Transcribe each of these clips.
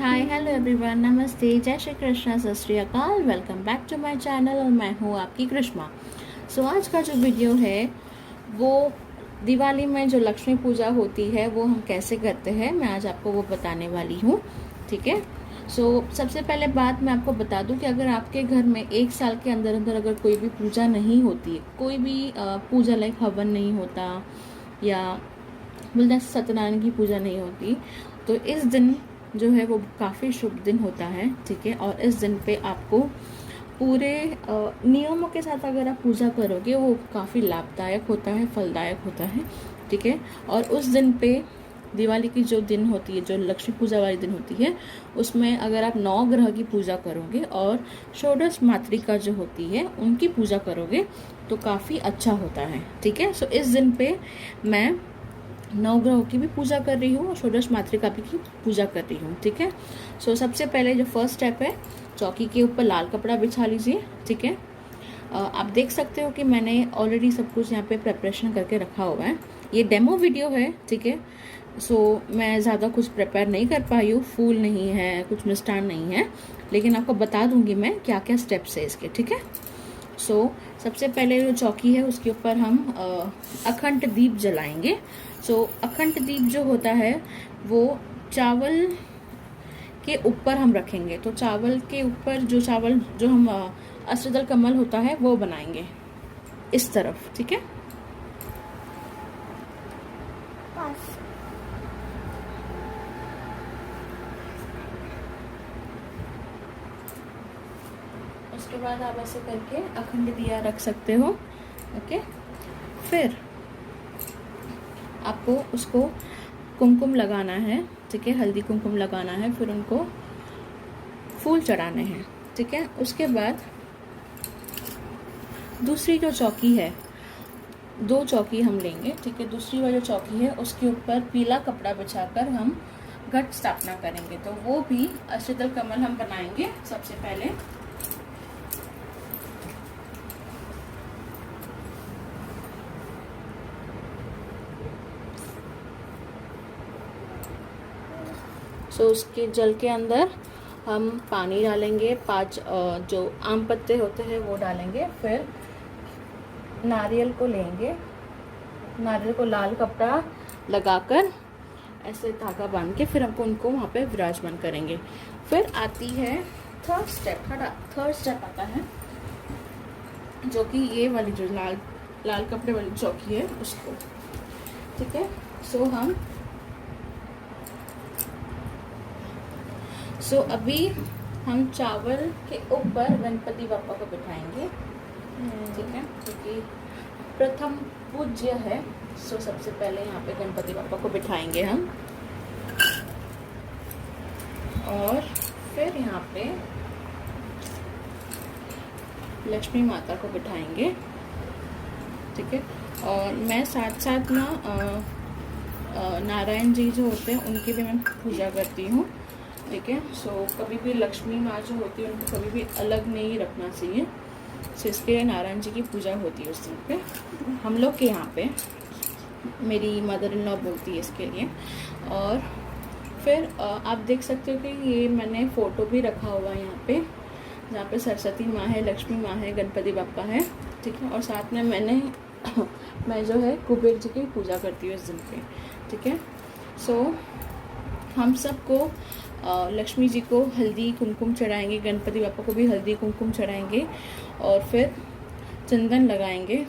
Hi hello everyone, नमस्ते, जय श्री कृष्णा, सत श्री अकाल। Welcome back to my channel और मैं हूँ आपकी कृष्णा। सो आज का जो वीडियो है वो दिवाली में जो लक्ष्मी पूजा होती है वो हम कैसे करते हैं, मैं आज आपको वो बताने वाली हूँ। ठीक है। सबसे पहले बात मैं आपको बता दूं कि अगर आपके घर में एक साल के अंदर अंदर अगर कोई भी पूजा नहीं होती है, कोई भी पूजा लाइक हवन नहीं होता या बोलते सत्यनारायण की पूजा नहीं होती, तो इस दिन जो है वो काफ़ी शुभ दिन होता है। ठीक है। और इस दिन पे आपको पूरे नियमों के साथ अगर आप पूजा करोगे वो काफ़ी लाभदायक होता है, फलदायक होता है। ठीक है। और उस दिन पे दिवाली की जो दिन होती है, जो लक्ष्मी पूजा वाली दिन होती है, उसमें अगर आप 9 ग्रह की पूजा करोगे और षोडश मातृका जो होती है उनकी पूजा करोगे तो काफ़ी अच्छा होता है। ठीक है। इस दिन पे मैं 9 ग्रहों की भी पूजा कर रही हूँ और षोडश मातृका की पूजा कर रही हूँ। ठीक है। सबसे पहले जो फर्स्ट स्टेप है, चौकी के ऊपर लाल कपड़ा बिछा लीजिए। ठीक है। आप देख सकते हो कि मैंने ऑलरेडी सब कुछ यहाँ पे प्रिपरेशन करके रखा हुआ है। ये डेमो वीडियो है। ठीक है। मैं ज़्यादा कुछ प्रिपेयर नहीं कर पाई हूँ, फूल नहीं है, कुछ मिष्ठान नहीं है, लेकिन आपको बता दूंगी मैं क्या क्या स्टेप्स है इसके। ठीक है। सबसे पहले जो चौकी है उसके ऊपर हम अखंड दीप जलाएंगे। अखंड दीप जो होता है वो चावल के ऊपर हम रखेंगे। तो चावल के ऊपर चावल जो हम अष्टदल कमल होता है वो बनाएंगे इस तरफ। ठीक है। उसके बाद आप ऐसे करके अखंड दिया रख सकते हो। ओके। फिर आपको उसको कुमकुम लगाना है। ठीक है। हल्दी कुमकुम लगाना है, फिर उनको फूल चढ़ाने हैं। ठीक है। उसके बाद दूसरी जो चौकी है, 2 चौकी हम लेंगे। ठीक है। दूसरी वाली जो चौकी है उसके ऊपर पीला कपड़ा बिछाकर हम घट स्थापना करेंगे। तो वो भी अष्टदल कमल हम बनाएंगे सबसे पहले। उसके जल के अंदर हम पानी डालेंगे, 5 जो आम पत्ते होते हैं वो डालेंगे। फिर नारियल को लेंगे, नारियल को लाल कपड़ा लगाकर ऐसे धागा बांध के फिर हमको उनको वहाँ पे विराजमान करेंगे। फिर आती है थर्ड स्टेप आता है जो कि ये वाली जो लाल कपड़े वाली चौकी है उसको। ठीक है। हम अभी हम चावल के ऊपर गणपति बापा को बिठाएंगे। ठीक है। क्योंकि प्रथम पूज्य है। सबसे पहले यहाँ पे गणपति बापा को बिठाएंगे हम, और फिर यहाँ पे लक्ष्मी माता को बिठाएंगे। ठीक है। और मैं साथ साथ ना नारायण जी जो होते हैं उनकी भी मैं पूजा करती हूँ। ठीक है। कभी भी लक्ष्मी माँ जो होती है उनको कभी भी अलग नहीं रखना चाहिए। इसके लिए नारायण जी की पूजा होती है उस दिन पे। हम लोग के यहाँ पे मेरी मदर इन लॉ बोलती है इसके लिए। और फिर आप देख सकते हो कि ये मैंने फ़ोटो भी रखा हुआ है यहाँ पे, जहाँ पे सरस्वती माँ है, लक्ष्मी माँ है, गणपति बापा है। ठीक है। और साथ में मैं जो है कुबेर जी की पूजा करती हूँ इस दिन पे। ठीक है। हम सबको लक्ष्मी जी को हल्दी कुमकुम चढ़ाएंगे, गणपति बापा को भी हल्दी कुमकुम चढ़ाएंगे, और फिर चंदन लगाएंगे।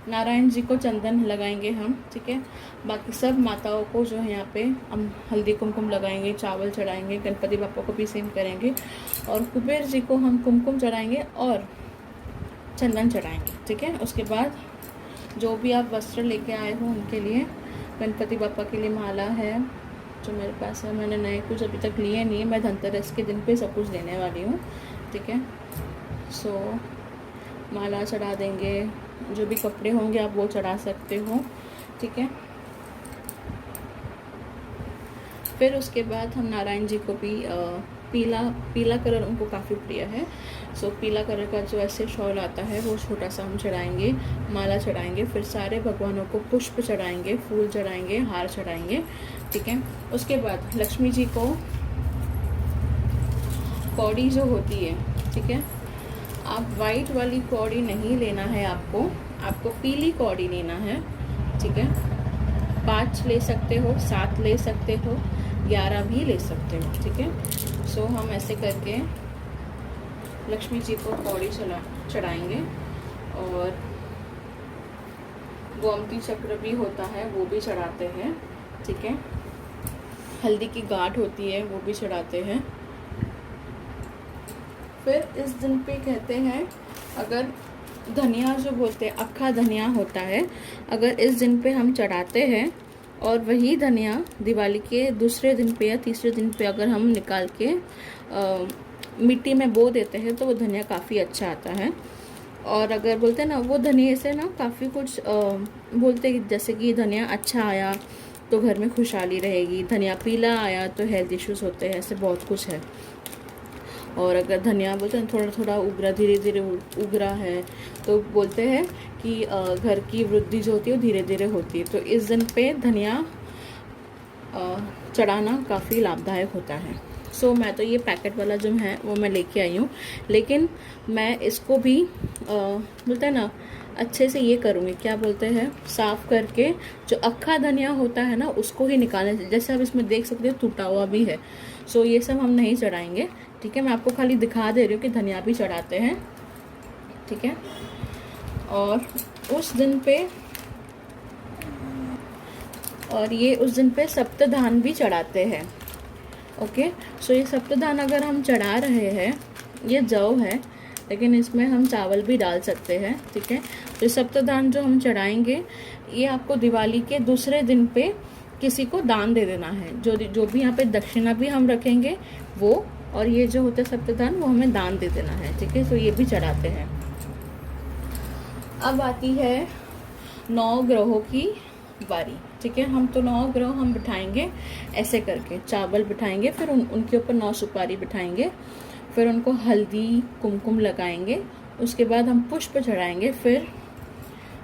नारायण जी को चंदन लगाएंगे हम। ठीक है। बाकी सब माताओं को जो है यहाँ पे हम हल्दी कुमकुम लगाएंगे, चावल चढ़ाएंगे, गणपति बापा को भी सेम करेंगे, और कुबेर जी को हम कुमकुम चढ़ाएंगे और चंदन चढ़ाएंगे। ठीक है। उसके बाद जो भी आप वस्त्र लेके आए हो उनके लिए, गणपति बापा के लिए माला है जो मेरे पास है, मैंने नए कुछ अभी तक लिए नहीं है, मैं धनतेरस के दिन पे सब कुछ देने वाली हूँ। ठीक है। माला चढ़ा देंगे, जो भी कपड़े होंगे आप वो चढ़ा सकते हो। ठीक है। फिर उसके बाद हम नारायण जी को भी पीला कलर उनको काफ़ी प्रिय है। पीला कलर का जो ऐसे शॉल आता है वो छोटा सा हम चढ़ाएंगे, माला चढ़ाएंगे। फिर सारे भगवानों को पुष्प चढ़ाएंगे, फूल चढ़ाएंगे, हार चढ़ाएंगे। ठीक है। उसके बाद लक्ष्मी जी को कौड़ी जो होती है, ठीक है, आप वाइट वाली कौड़ी नहीं लेना है आपको पीली कौड़ी लेना है, ठीक है। 5 ले सकते हो, 7 ले सकते हो, 11 भी ले सकते हो, ठीक है। सो हम ऐसे करके लक्ष्मी जी को कौड़ी चढ़ाएंगे। और गोमती चक्र भी होता है, वो भी चढ़ाते हैं, ठीक है। हल्दी की गांठ होती है, वो भी चढ़ाते हैं। फिर इस दिन पे कहते हैं, अगर धनिया जो बोलते हैं अक्खा धनिया होता है, अगर इस दिन पे हम चढ़ाते हैं और वही धनिया दिवाली के दूसरे दिन पे या तीसरे दिन पे अगर हम निकाल के मिट्टी में बो देते हैं तो वो धनिया काफ़ी अच्छा आता है। और अगर बोलते हैं ना, वो धनिया से ना काफ़ी कुछ बोलते हैं, जैसे कि धनिया अच्छा आया तो घर में खुशहाली रहेगी, धनिया पीला आया तो हेल्थ इश्यूज़ होते हैं, ऐसे बहुत कुछ है। और अगर धनिया बोलते हैं थोड़ा थोड़ा उगरा, धीरे धीरे उगरा है, तो बोलते हैं कि घर की वृद्धि जो होती है वो धीरे धीरे होती है। तो इस दिन पे धनिया चढ़ाना काफ़ी लाभदायक होता है। सो मैं तो ये पैकेट वाला जो है वो मैं लेके आई हूँ, लेकिन मैं इसको भी बोलते हैं ना अच्छे से ये करूँगी, क्या बोलते हैं, साफ़ करके जो अक्खा धनिया होता है ना उसको ही निकालने। जैसे आप इसमें देख सकते हो टूटा हुआ भी है। सो ये सब हम नहीं चढ़ाएंगे, ठीक है। मैं आपको खाली दिखा दे रही हूँ कि धनिया भी चढ़ाते हैं, ठीक है। और उस दिन पे सप्तधान भी चढ़ाते हैं, ओके। सो ये सप्तधान अगर हम चढ़ा रहे हैं, ये जौ है लेकिन इसमें हम चावल भी डाल सकते हैं, ठीक है। तो सप्तधान जो हम चढ़ाएंगे ये आपको दिवाली के दूसरे दिन पे किसी को दान दे देना है। जो भी यहाँ पे दक्षिणा भी हम रखेंगे वो, और ये जो होता है सप्तधान वो हमें दान दे देना है, ठीक है। तो ये भी चढ़ाते हैं। अब आती है 9 ग्रहों की बारी, ठीक है। हम तो 9 ग्रह हम बिठाएंगे ऐसे करके, चावल बिठाएंगे, फिर उनके ऊपर 9 सुपारी बिठाएंगे, फिर उनको हल्दी कुमकुम लगाएंगे, उसके बाद हम पुष्प चढ़ाएंगे। फिर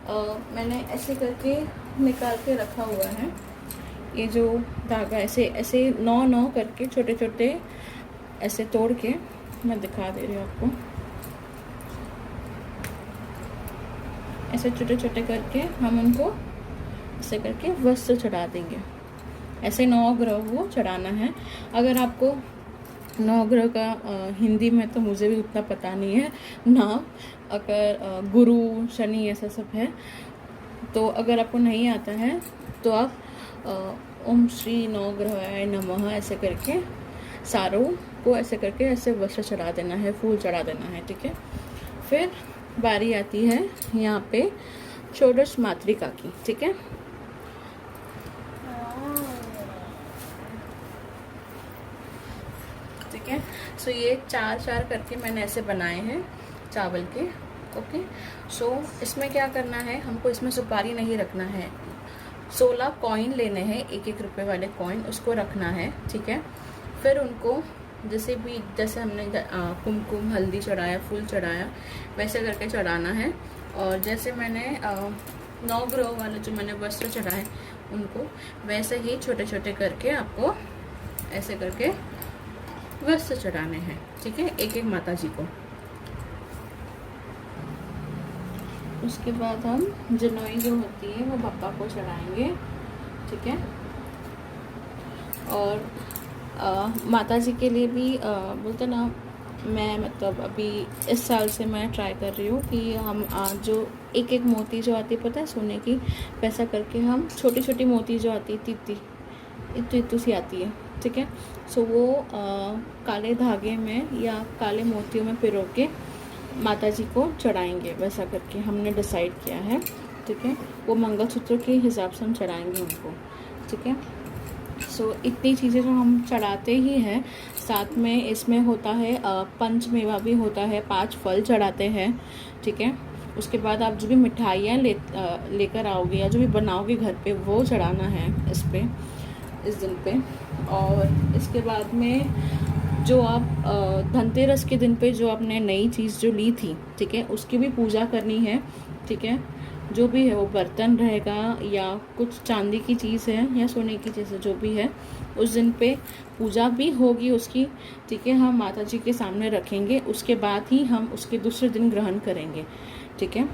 मैंने ऐसे करके निकाल के रखा हुआ है, ये जो धागा ऐसे ऐसे 9 करके छोटे छोटे ऐसे तोड़ के मैं दिखा दे रही हूँ आपको। ऐसे छोटे छोटे करके हम उनको ऐसे करके वस्त्र चढ़ा देंगे। ऐसे 9 ग्रह वो चढ़ाना है। अगर आपको 9 ग्रह का हिंदी में तो मुझे भी उतना पता नहीं है नाम, अगर गुरु शनि ऐसा सब है, तो अगर आपको नहीं आता है तो आप ओम श्री 9 ग्रहाय नमः ऐसे करके सारों को ऐसे करके ऐसे वस्त्र चढ़ा देना है, फूल चढ़ा देना है, ठीक है। फिर बारी आती है यहाँ पे षोडश मातृका की, ठीक है। ठीक है। सो ये 4 करके मैंने ऐसे बनाए हैं चावल के, ओके। सो इसमें क्या करना है, हमको इसमें सुपारी नहीं रखना है। 16 कॉइन लेने हैं, 1-1 रुपए वाले कॉइन, उसको रखना है, ठीक है। फिर उनको जैसे हमने कुमकुम हल्दी चढ़ाया, फूल चढ़ाया, वैसे करके चढ़ाना है। और जैसे मैंने 9 ग्रह वाले जो मैंने वस्त्र चढ़ाए उनको वैसे ही छोटे छोटे करके आपको ऐसे करके वस्त्र चढ़ाने हैं, ठीक है, 1-1 माता जी को। उसके बाद हम जनोई जो होती है वो पापा को चढ़ाएंगे, ठीक है। और माता जी के लिए भी बोलते ना, मैं मतलब अभी इस साल से मैं ट्राई कर रही हूँ कि हम जो 1-1 मोती जो आती है, पता है सोने की, वैसा करके हम छोटी छोटी मोती जो आती है, इतनी सी आती है, ठीक है। सो वो काले धागे में या काले मोतियों में पिरो के माता जी को चढ़ाएंगे, वैसा करके हमने डिसाइड किया है, ठीक है। वो मंगलसूत्र के हिसाब से हम चढ़ाएंगे उनको, ठीक है। सो इतनी चीज़ें जो हम चढ़ाते ही हैं, साथ में इसमें होता है पंचमेवा भी होता है, 5 फल चढ़ाते हैं, ठीक है। उसके बाद आप जो भी मिठाइयाँ लेकर आओगे या जो भी बनाओगे घर पे, वो चढ़ाना है इस दिन पे। और इसके बाद में जो आप धनतेरस के दिन पे जो आपने नई चीज़ जो ली थी, ठीक है, उसकी भी पूजा करनी है, ठीक है। जो भी है वो बर्तन रहेगा या कुछ चांदी की चीज़ है या सोने की चीज़ है, जो भी है उस दिन पे पूजा भी होगी उसकी, ठीक है। हम माता जी के सामने रखेंगे, उसके बाद ही हम उसके दूसरे दिन ग्रहण करेंगे, ठीक है।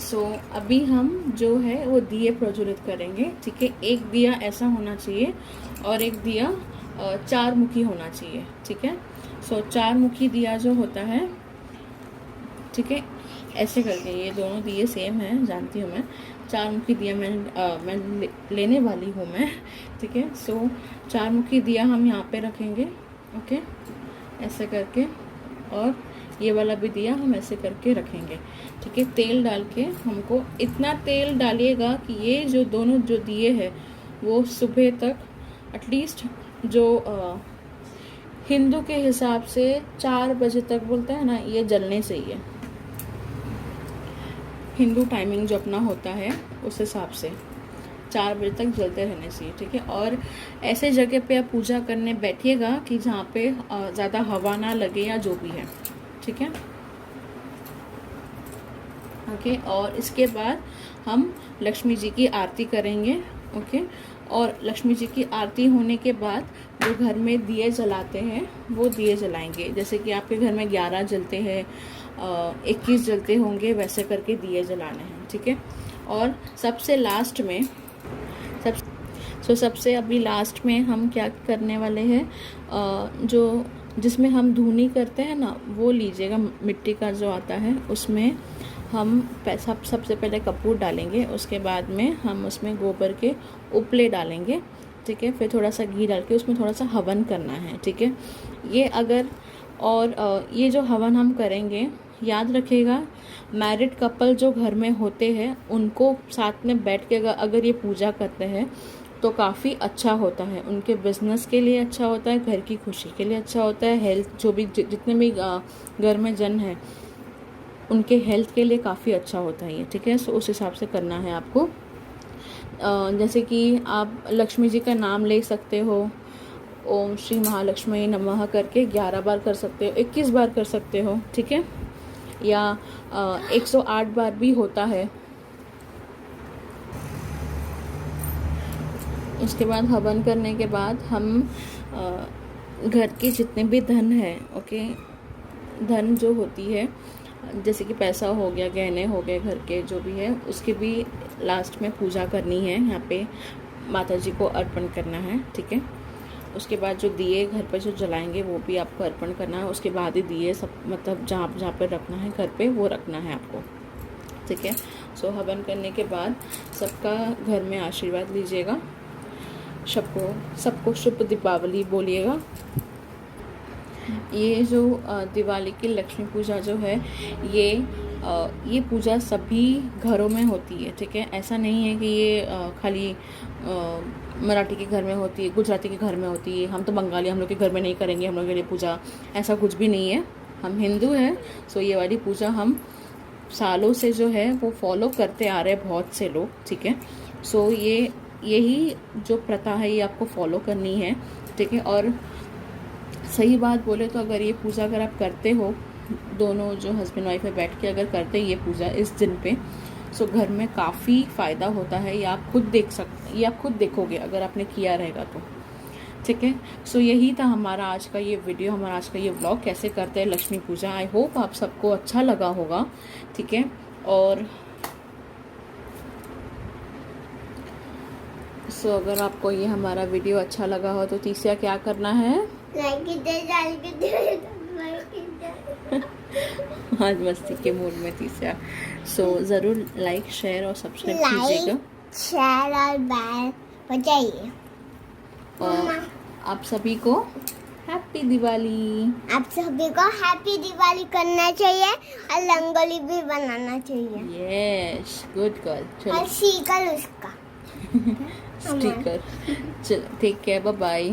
सो अभी हम जो है वो दिए प्रज्वलित करेंगे, ठीक है। एक दिया ऐसा होना चाहिए और एक दिया 4 मुखी होना चाहिए, ठीक है। सो 4 मुखी दिया जो होता है, ठीक है, ऐसे करके, ये दोनों दिए सेम हैं जानती हूँ मैं। 4 मुखी दिया मैं लेने वाली हूँ मैं, ठीक है। सो 4 मुखी दिया हम यहाँ पे रखेंगे, ओके, ऐसे करके, और ये वाला भी दिया हम ऐसे करके रखेंगे, ठीक है। तेल डाल के हमको इतना तेल डालिएगा कि ये जो दोनों जो दिए हैं वो सुबह तक एटलीस्ट जो हिंदू के हिसाब से 4 बजे तक बोलते हैं ना, ये जलने चाहिए। हिंदू टाइमिंग जो अपना होता है उस हिसाब से 4 बजे तक जलते रहने चाहिए, ठीक है। और ऐसे जगह पे आप पूजा करने बैठिएगा कि जहाँ पे ज़्यादा हवा ना लगे या जो भी है, ठीक है, ओके। और इसके बाद हम लक्ष्मी जी की आरती करेंगे, ओके। और लक्ष्मी जी की आरती होने के बाद जो घर में दिए जलाते हैं वो दिए जलाएंगे, जैसे कि आपके घर में 11 जलते हैं, 21 जलते होंगे, वैसे करके दिए जलाने हैं, ठीक है। और सबसे लास्ट में सबसे अभी लास्ट में हम क्या करने वाले हैं, जो जिसमें हम धूनी करते हैं ना, वो लीजिएगा, मिट्टी का जो आता है, उसमें हम सबसे पहले कपूर डालेंगे, उसके बाद में हम उसमें गोबर के उपले डालेंगे, ठीक है। फिर थोड़ा सा घी डाल के उसमें थोड़ा सा हवन करना है, ठीक है। ये अगर और ये जो हवन हम करेंगे, याद रखिएगा, मैरिड कपल जो घर में होते हैं उनको साथ में बैठ के अगर ये पूजा करते हैं तो काफ़ी अच्छा होता है, उनके बिजनेस के लिए अच्छा होता है, घर की खुशी के लिए अच्छा होता है, हेल्थ जो भी जितने भी घर में जन हैं उनके हेल्थ के लिए काफ़ी अच्छा होता है ये, ठीक है। सो उस हिसाब से करना है आपको। जैसे कि आप लक्ष्मी जी का नाम ले सकते हो, ओम श्री महालक्ष्मी नमः करके 11 बार कर सकते हो, 21 बार कर सकते हो, ठीक है, या 108 बार भी होता है। इसके बाद हवन करने के बाद हम घर के जितने भी धन है, ओके, धन जो होती है, जैसे कि पैसा हो गया, गहने हो गए, घर के जो भी है, उसकी भी लास्ट में पूजा करनी है, यहाँ पे माता जी को अर्पण करना है, ठीक है। उसके बाद जो दिए घर पे जो जलाएंगे वो भी आपको अर्पण करना है, उसके बाद ही दिए सब मतलब जहाँ पे रखना है घर पे वो रखना है आपको, ठीक है। सो हवन करने के बाद सबका घर में आशीर्वाद लीजिएगा, सबको शुभ दीपावली बोलिएगा। ये जो दिवाली की लक्ष्मी पूजा जो है, ये पूजा सभी घरों में होती है, ठीक है। ऐसा नहीं है कि ये खाली मराठी के घर में होती है, गुजराती के घर में होती है, हम तो बंगाली, हम लोग के घर में नहीं करेंगे हम लोग के लिए पूजा, ऐसा कुछ भी नहीं है। हम हिंदू हैं, सो ये वाली पूजा हम सालों से जो है वो फॉलो करते आ रहे हैं बहुत से लोग, ठीक है। सो यही जो प्रथा है ये आपको फॉलो करनी है, ठीक है। और सही बात बोले तो अगर ये पूजा अगर आप करते हो, दोनों जो हस्बैंड वाइफ है बैठ के अगर करते ये पूजा इस दिन पे, सो घर में काफ़ी फ़ायदा होता है। ये आप खुद देखोगे अगर आपने किया रहेगा तो, ठीक है। सो यही था हमारा आज का ये वीडियो, हमारा आज का ये व्लॉग, कैसे करते हैं लक्ष्मी पूजा। आई होप आप सबको अच्छा लगा होगा, ठीक है। और सो अगर आपको ये हमारा वीडियो अच्छा लगा हो तो तीसरा क्या करना है, आज मस्ती के मूड में तीसरा। सो ज़रूर लाइक, शेयर और सब्सक्राइब कीजिएगा, शेयर और बेल बजाइए। और आप सभी को हैप्पी दिवाली। आप सभी को हैप्पी दिवाली करना चाहिए और रंगोली भी बनाना चाहिए। Yes, good girl. और स्टिकर उसका स्टिकर। चलो, टेक केयर, बाय बाय।